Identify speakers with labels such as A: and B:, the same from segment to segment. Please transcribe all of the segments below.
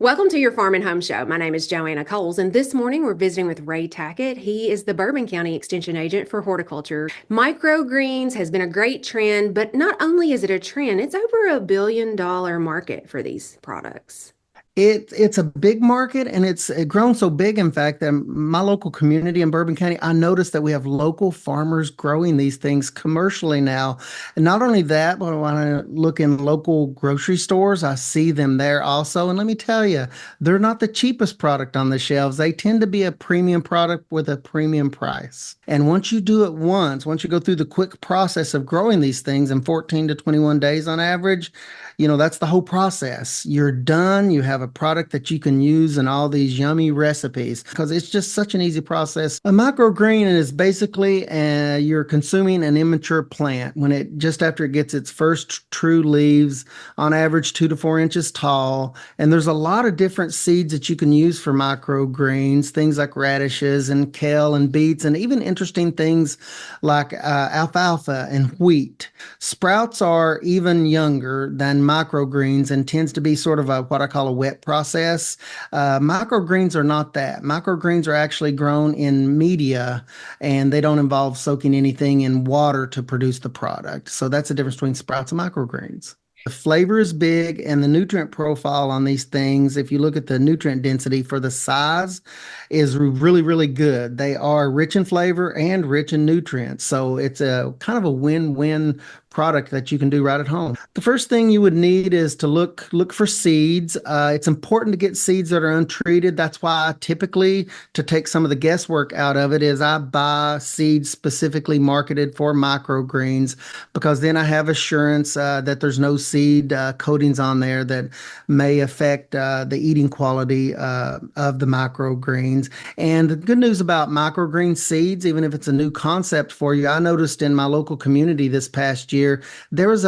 A: Welcome to your Farm and Home Show. My name is Joanna Coles, and this morning we're visiting with Ray Tackett. He is the Bourbon County Extension Agent for Horticulture. Microgreens has been a great trend, but not only is it a trend, it's over $1 billion market for these products.
B: It's a big market and it's grown so big, in fact, that my local community in Bourbon County, I noticed that we have local farmers growing these things commercially now. And not only that, but when I look in local grocery stores, I see them there also. And let me tell you, they're not the cheapest product on the shelves. They tend to be a premium product with a premium price. And once you do it once you go through the quick process of growing these things in 14 to 21 days on average, that's the whole process. You're done. You have a product that you can use in all these yummy recipes because it's just such an easy process. A microgreen is basically you're consuming an immature plant when it just after it gets its first true leaves, on average 2 to 4 inches tall. And there's a lot of different seeds that you can use for microgreens, things like radishes and kale and beets, and even interesting things like alfalfa and wheat. Sprouts are even younger than microgreens and tends to be sort of what I call a wet process. Microgreens are not that. Microgreens are actually grown in media and they don't involve soaking anything in water to produce the product. So that's the difference between sprouts and microgreens. The flavor is big and the nutrient profile on these things, if you look at the nutrient density for the size, is really, really good. They are rich in flavor and rich in nutrients. So it's a kind of a win-win product that you can do right at home. The first thing you would need is to look for seeds. It's important to get seeds that are untreated. That's why I typically, to take some of the guesswork out of it, is I buy seeds specifically marketed for microgreens because then I have assurance that there's no seed coatings on there that may affect the eating quality of the microgreens. And the good news about microgreen seeds, even if it's a new concept for you, I noticed in my local community this past year, there was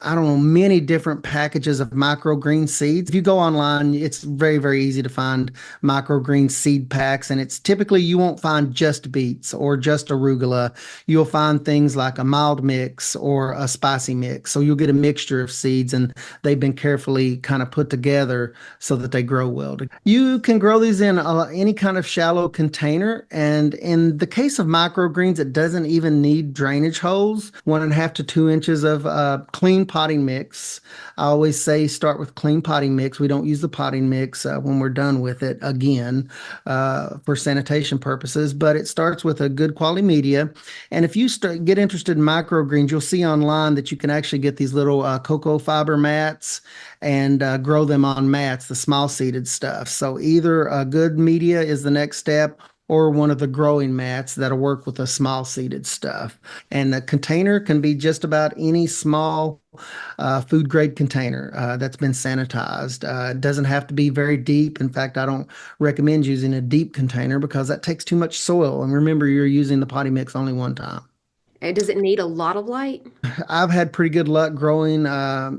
B: I don't know, many different packages of microgreen seeds. If you go online, it's very, very easy to find microgreen seed packs. And it's typically you won't find just beets or just arugula. You'll find things like a mild mix or a spicy mix. So you'll get a mixture of seeds and they've been carefully kind of put together so that they grow well. You can grow these in any kind of shallow container. And in the case of microgreens, it doesn't even need drainage holes. 1.5 to 2 inches of clean potting mix. I always say start with clean potting mix. We don't use the potting mix when we're done with it again for sanitation purposes, but it starts with a good quality media. And if you get interested in microgreens, you'll see online that you can actually get these little cocoa fiber mats and grow them on mats, the small seeded stuff. So either a good media is the next step or one of the growing mats that'll work with the small seeded stuff. And the container can be just about any small food grade container that's been sanitized. It doesn't have to be very deep. In fact, I don't recommend using a deep container because that takes too much soil. And remember, you're using the potting mix only one time.
A: Does it need a lot of light?
B: I've had pretty good luck growing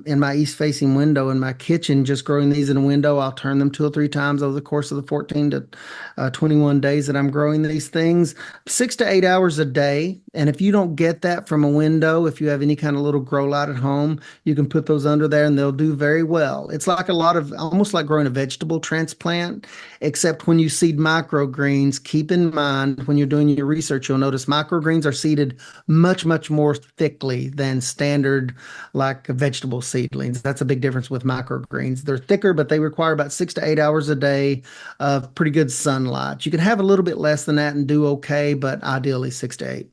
B: in my east facing window in my kitchen, just growing these in a window. I'll turn them 2 or 3 times over the course of the 14 to 21 days that I'm growing these things, 6 to 8 hours a day. And if you don't get that from a window, if you have any kind of little grow light at home, you can put those under there and they'll do very well. It's like almost like growing a vegetable transplant, except when you seed microgreens, keep in mind when you're doing your research, you'll notice microgreens are seeded much, much more thickly than standard like vegetable seedlings. That's a big difference with microgreens. They're thicker, but they require about 6 to 8 hours a day of pretty good sunlight. You can have a little bit less than that and do okay, but ideally 6 to 8.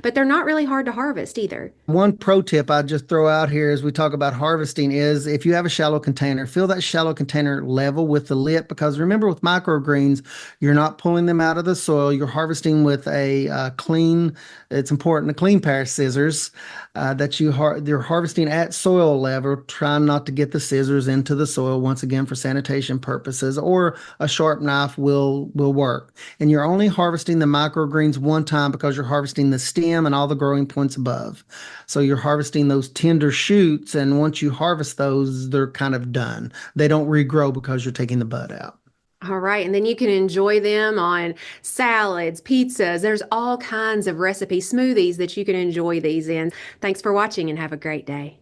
A: But they're not really hard to harvest either.
B: One pro tip I'd just throw out here as we talk about harvesting is if you have a shallow container, fill that shallow container level with the lip because remember with microgreens, you're not pulling them out of the soil. You're harvesting with a clean, it's important, a clean pair of scissors that you're harvesting at soil level, trying not to get the scissors into the soil once again for sanitation purposes, or a sharp knife will work. And you're only harvesting the microgreens one time because you're harvesting the stem and all the growing points above. So you're harvesting those tender shoots, and once you harvest those, they're kind of done. They don't regrow because you're taking the bud out.
A: All right, and then you can enjoy them on salads, pizzas. There's all kinds of recipe smoothies that you can enjoy these in. Thanks for watching and have a great day.